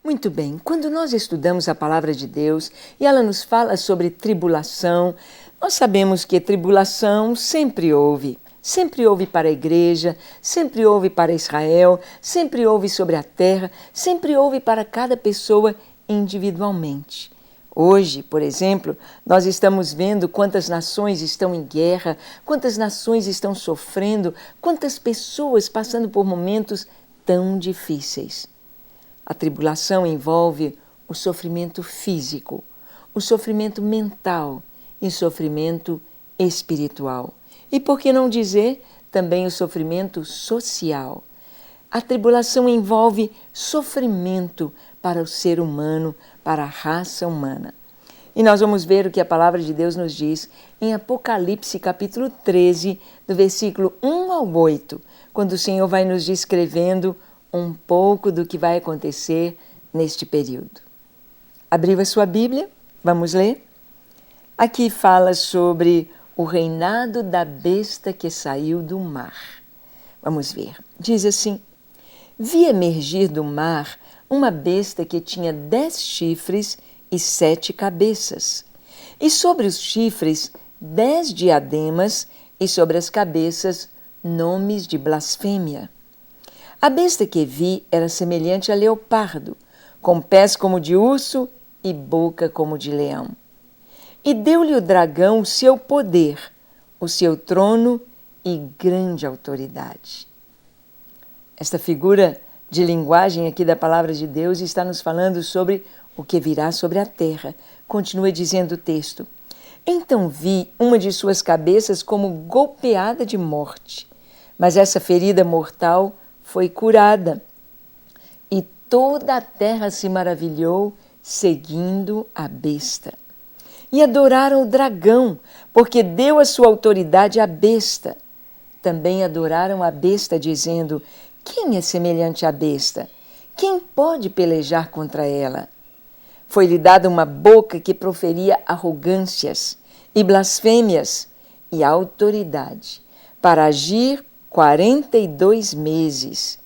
Muito bem, quando nós estudamos a palavra de Deus e ela nos fala sobre tribulação, nós sabemos que tribulação sempre houve para a igreja, sempre houve para Israel, sempre houve sobre a terra, sempre houve para cada pessoa individualmente. Hoje, por exemplo, nós estamos vendo quantas nações estão em guerra, quantas nações estão sofrendo, quantas pessoas passando por momentos tão difíceis. A tribulação envolve o sofrimento físico, o sofrimento mental e o sofrimento espiritual. E por que não dizer também o sofrimento social? A tribulação envolve sofrimento para o ser humano, para a raça humana. E nós vamos ver o que a palavra de Deus nos diz em Apocalipse capítulo 13, do versículo 1 ao 8, quando o Senhor vai nos descrevendo um pouco do que vai acontecer neste período. Abriu a sua Bíblia? Vamos ler? Aqui fala sobre o reinado da besta que saiu do mar. Vamos ver. Diz assim: vi emergir do mar uma besta que tinha 10 chifres e 7 cabeças, e sobre os chifres 10 diademas, e sobre as cabeças nomes de blasfêmia. A besta que vi era semelhante a leopardo, com pés como de urso e boca como de leão. E deu-lhe o dragão o seu poder, o seu trono e grande autoridade. Esta figura de linguagem aqui da palavra de Deus está nos falando sobre o que virá sobre a terra. Continua dizendo o texto: então vi uma de suas cabeças como golpeada de morte, mas essa ferida mortal foi curada, e toda a terra se maravilhou seguindo a besta. E adoraram o dragão, porque deu a sua autoridade à besta. Também adoraram a besta, dizendo: quem é semelhante à besta? Quem pode pelejar contra ela? Foi-lhe dada uma boca que proferia arrogâncias e blasfêmias, e autoridade para agir 42 meses.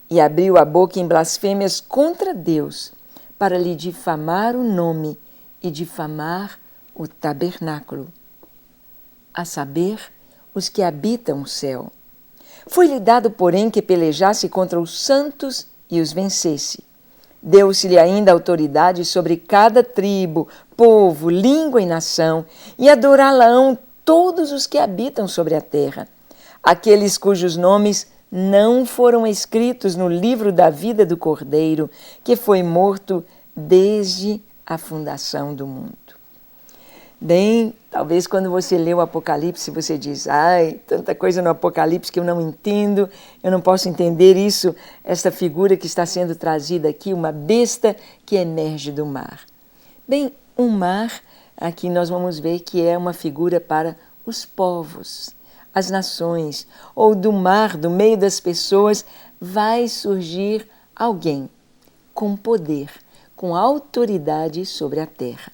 E abriu a boca em blasfêmias contra Deus, para lhe difamar o nome e difamar o tabernáculo, a saber, os que habitam o céu. Foi-lhe dado, porém, que pelejasse contra os santos e os vencesse. Deu-se-lhe ainda autoridade sobre cada tribo, povo, língua e nação, e adorá-la-ão todos os que habitam sobre a terra, aqueles cujos nomes não foram escritos no livro da vida do Cordeiro, que foi morto desde a fundação do mundo. Bem, talvez quando você lê o Apocalipse, você diz: ai, tanta coisa no Apocalipse que eu não entendo, eu não posso entender isso, esta figura que está sendo trazida aqui, uma besta que emerge do mar. Bem, o mar, aqui nós vamos ver que é uma figura para os povos, as nações, ou do mar, do meio das pessoas, vai surgir alguém com poder, com autoridade sobre a terra.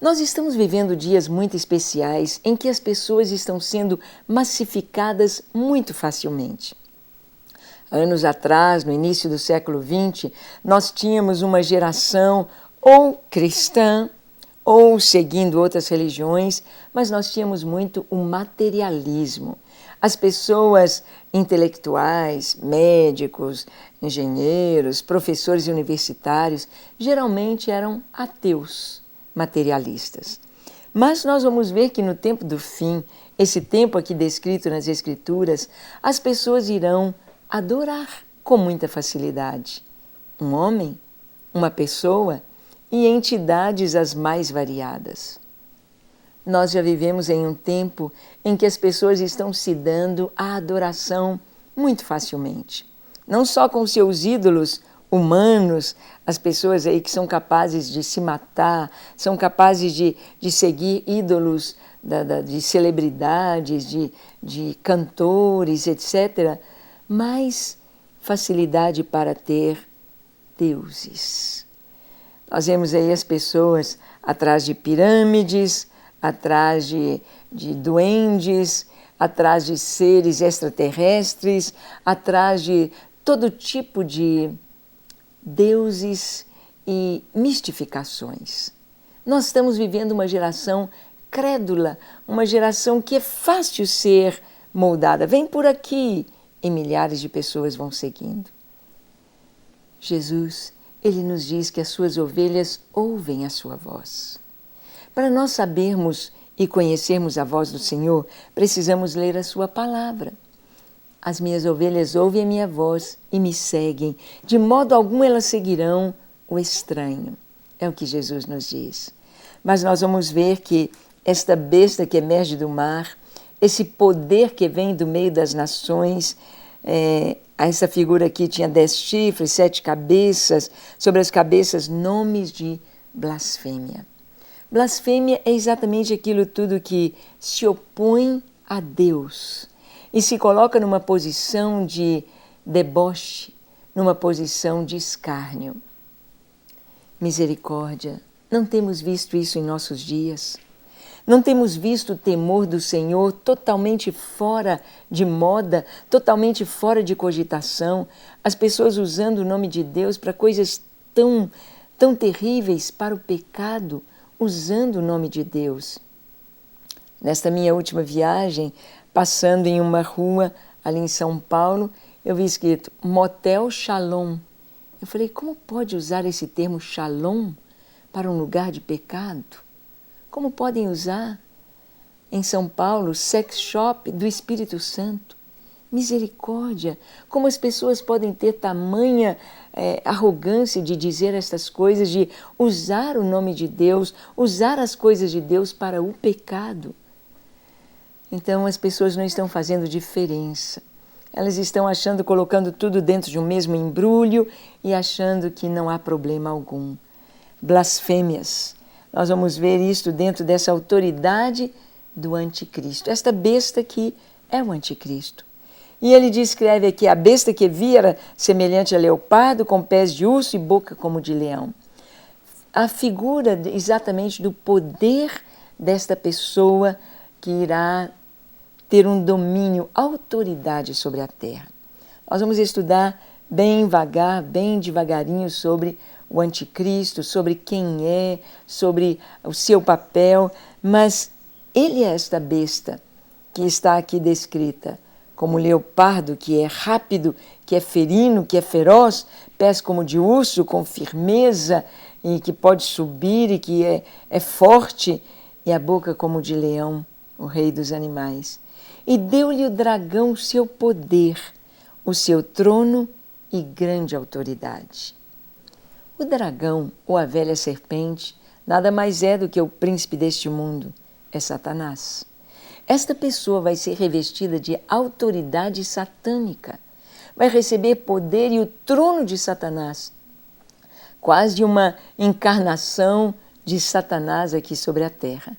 Nós estamos vivendo dias muito especiais em que as pessoas estão sendo massificadas muito facilmente. Anos atrás, no início do século XX, nós tínhamos uma geração ou cristã ou seguindo outras religiões, mas nós tínhamos muito o materialismo. As pessoas intelectuais, médicos, engenheiros, professores universitários, geralmente eram ateus, materialistas. Mas nós vamos ver que no tempo do fim, esse tempo aqui descrito nas Escrituras, as pessoas irão adorar com muita facilidade um homem, uma pessoa e entidades as mais variadas. Nós já vivemos em um tempo em que as pessoas estão se dando à adoração muito facilmente. Não só com seus ídolos humanos, as pessoas aí que são capazes de se matar, são capazes de seguir ídolos de celebridades, de cantores, etc., mas facilidade para ter deuses. Nós vemos aí as pessoas atrás de pirâmides, atrás de duendes, atrás de seres extraterrestres, atrás de todo tipo de deuses e mistificações. Nós estamos vivendo uma geração crédula, uma geração que é fácil ser moldada. Vem por aqui e milhares de pessoas vão seguindo. Jesus, Ele nos diz que as suas ovelhas ouvem a sua voz. Para nós sabermos e conhecermos a voz do Senhor, precisamos ler a sua palavra. As minhas ovelhas ouvem a minha voz e me seguem. De modo algum elas seguirão o estranho. É o que Jesus nos diz. Mas nós vamos ver que esta besta que emerge do mar, esse poder que vem do meio das nações, essa figura aqui tinha 10 chifres, 7 cabeças, sobre as cabeças nomes de blasfêmia. Blasfêmia é exatamente aquilo tudo que se opõe a Deus e se coloca numa posição de deboche, numa posição de escárnio. Misericórdia, não temos visto isso em nossos dias. Não temos visto o temor do Senhor totalmente fora de moda, totalmente fora de cogitação, as pessoas usando o nome de Deus para coisas tão terríveis, para o pecado, usando o nome de Deus. Nesta minha última viagem, passando em uma rua ali em São Paulo, eu vi escrito Motel Shalom. Eu falei, como pode usar esse termo Shalom para um lugar de pecado? Como podem usar? Em São Paulo, sex shop do Espírito Santo. Misericórdia! Como as pessoas podem ter tamanha arrogância de dizer estas coisas, de usar o nome de Deus, usar as coisas de Deus para o pecado. Então as pessoas não estão fazendo diferença. Elas estão achando, colocando tudo dentro de um mesmo embrulho e achando que não há problema algum. Blasfêmias. Nós vamos ver isto dentro dessa autoridade do anticristo. Esta besta aqui é o anticristo. E ele descreve aqui a besta que vi era semelhante a leopardo, com pés de urso e boca como de leão. A figura exatamente do poder desta pessoa que irá ter um domínio, autoridade sobre a terra. Nós vamos estudar bem devagarinho sobre o anticristo, sobre quem é, sobre o seu papel, mas ele é esta besta que está aqui descrita como leopardo, que é rápido, que é ferino, que é feroz, pés como de urso, com firmeza, e que pode subir e que é forte, e a boca como de leão, o rei dos animais. E deu-lhe o dragão o seu poder, o seu trono e grande autoridade. O dragão, ou a velha serpente, nada mais é do que o príncipe deste mundo, é Satanás. Esta pessoa vai ser revestida de autoridade satânica, vai receber poder e o trono de Satanás, quase uma encarnação de Satanás aqui sobre a terra.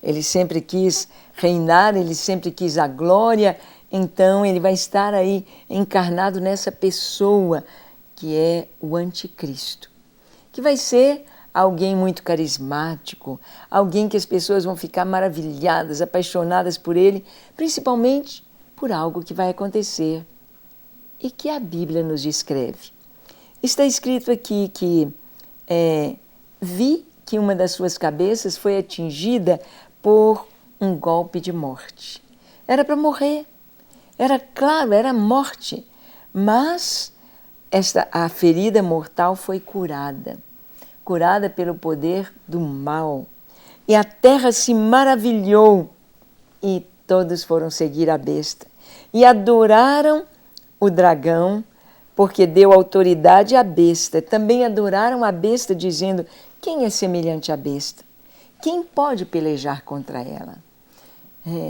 Ele sempre quis reinar, ele sempre quis a glória, então ele vai estar aí encarnado nessa pessoa que é o anticristo, que vai ser alguém muito carismático, alguém que as pessoas vão ficar maravilhadas, apaixonadas por ele, principalmente por algo que vai acontecer e que a Bíblia nos descreve. Está escrito aqui que vi que uma das suas cabeças foi atingida por um golpe de morte. Era para morrer, era claro, era morte, mas a ferida mortal foi curada pelo poder do mal. E a terra se maravilhou e todos foram seguir a besta. E adoraram o dragão, porque deu autoridade à besta. Também adoraram a besta, dizendo, quem é semelhante à besta? Quem pode pelejar contra ela?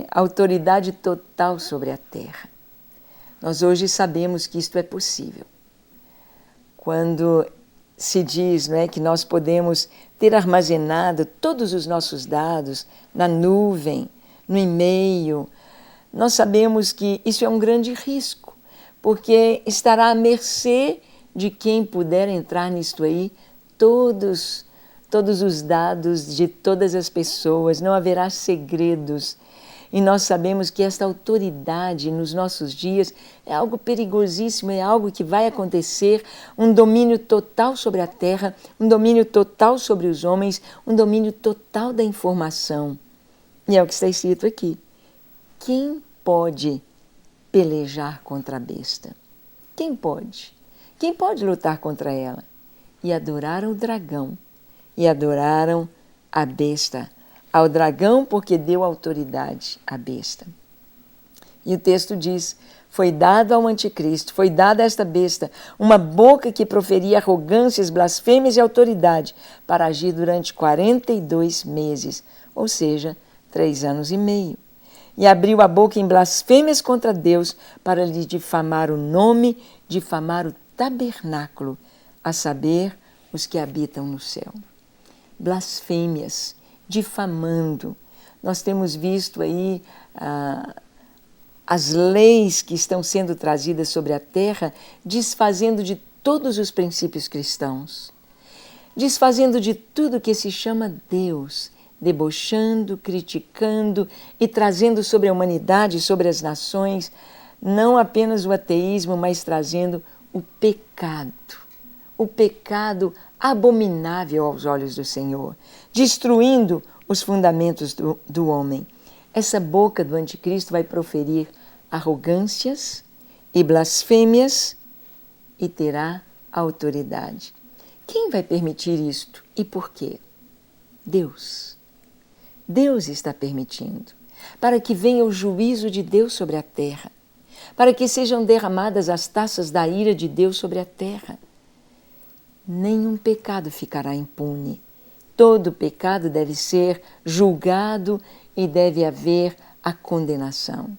Autoridade total sobre a terra. Nós hoje sabemos que isto é possível. Quando se diz, não é, que nós podemos ter armazenado todos os nossos dados na nuvem, no e-mail, nós sabemos que isso é um grande risco, porque estará à mercê de quem puder entrar nisto aí, todos os dados de todas as pessoas, não haverá segredos. E nós sabemos que esta autoridade nos nossos dias é algo perigosíssimo, é algo que vai acontecer, um domínio total sobre a terra, um domínio total sobre os homens, um domínio total da informação. E é o que está escrito aqui. Quem pode pelejar contra a besta? Quem pode? Quem pode lutar contra ela? E adoraram o dragão, e adoraram a besta, ao dragão porque deu autoridade à besta. E o texto diz, foi dado ao anticristo, foi dada a esta besta uma boca que proferia arrogâncias, blasfêmias e autoridade para agir durante 42 meses, ou seja, 3 anos e meio. E abriu a boca em blasfêmias contra Deus para lhe difamar o nome, difamar o tabernáculo, a saber, os que habitam no céu. Blasfêmias, difamando. Nós temos visto aí as leis que estão sendo trazidas sobre a terra, desfazendo de todos os princípios cristãos, desfazendo de tudo que se chama Deus, debochando, criticando e trazendo sobre a humanidade, sobre as nações, não apenas o ateísmo, mas trazendo o pecado abominável aos olhos do Senhor, destruindo os fundamentos do homem. Essa boca do anticristo vai proferir arrogâncias e blasfêmias e terá autoridade. Quem vai permitir isto e por quê? Deus. Deus está permitindo, para que venha o juízo de Deus sobre a terra, para que sejam derramadas as taças da ira de Deus sobre a terra. Nenhum pecado ficará impune. Todo pecado deve ser julgado e deve haver a condenação.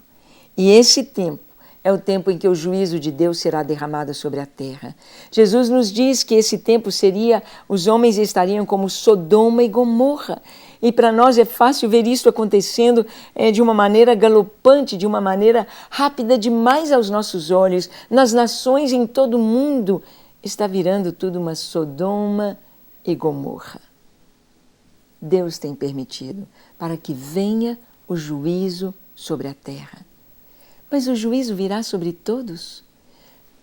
E esse tempo é o tempo em que o juízo de Deus será derramado sobre a terra. Jesus nos diz que esse tempo seria, os homens estariam como Sodoma e Gomorra. E para nós é fácil ver isso acontecendo de uma maneira galopante, de uma maneira rápida demais aos nossos olhos. Nas nações em todo o mundo está virando tudo uma Sodoma e Gomorra. Deus tem permitido para que venha o juízo sobre a terra. Mas o juízo virá sobre todos?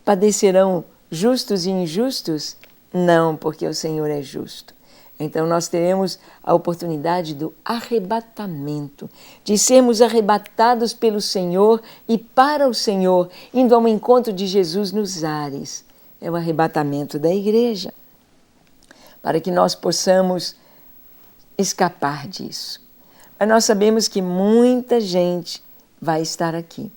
Padecerão justos e injustos? Não, porque o Senhor é justo. Então nós teremos a oportunidade do arrebatamento, de sermos arrebatados pelo Senhor e para o Senhor, indo ao encontro de Jesus nos ares. É o arrebatamento da igreja, para que nós possamos escapar disso. Mas nós sabemos que muita gente vai estar aqui.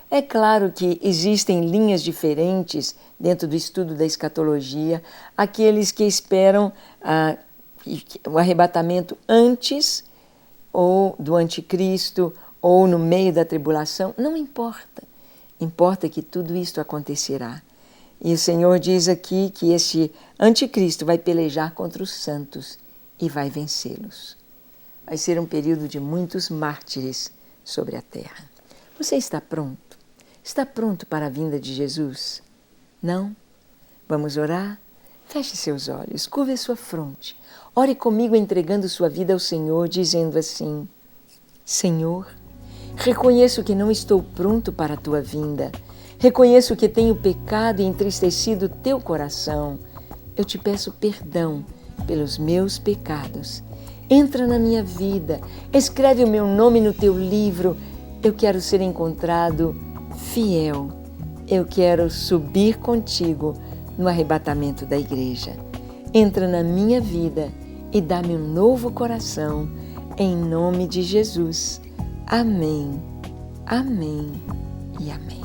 É claro que existem linhas diferentes dentro do estudo da escatologia, aqueles que esperam o arrebatamento antes ou do anticristo ou no meio da tribulação, não importa. Importa que tudo isto acontecerá. E o Senhor diz aqui que este anticristo vai pelejar contra os santos e vai vencê-los. Vai ser um período de muitos mártires sobre a terra. Você está pronto? Está pronto para a vinda de Jesus? Não? Vamos orar? Feche seus olhos, curve a sua fronte. Ore comigo entregando sua vida ao Senhor, dizendo assim: Senhor, reconheço que não estou pronto para a tua vinda. Reconheço que tenho pecado e entristecido o teu coração. Eu te peço perdão pelos meus pecados. Entra na minha vida, escreve o meu nome no teu livro. Eu quero ser encontrado fiel. Eu quero subir contigo no arrebatamento da igreja. Entra na minha vida e dá-me um novo coração, em nome de Jesus. Amém, amém e amém.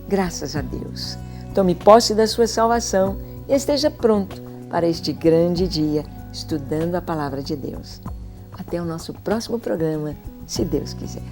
Graças a Deus. Tome posse da sua salvação e esteja pronto para este grande dia, estudando a palavra de Deus. Até o nosso próximo programa, se Deus quiser.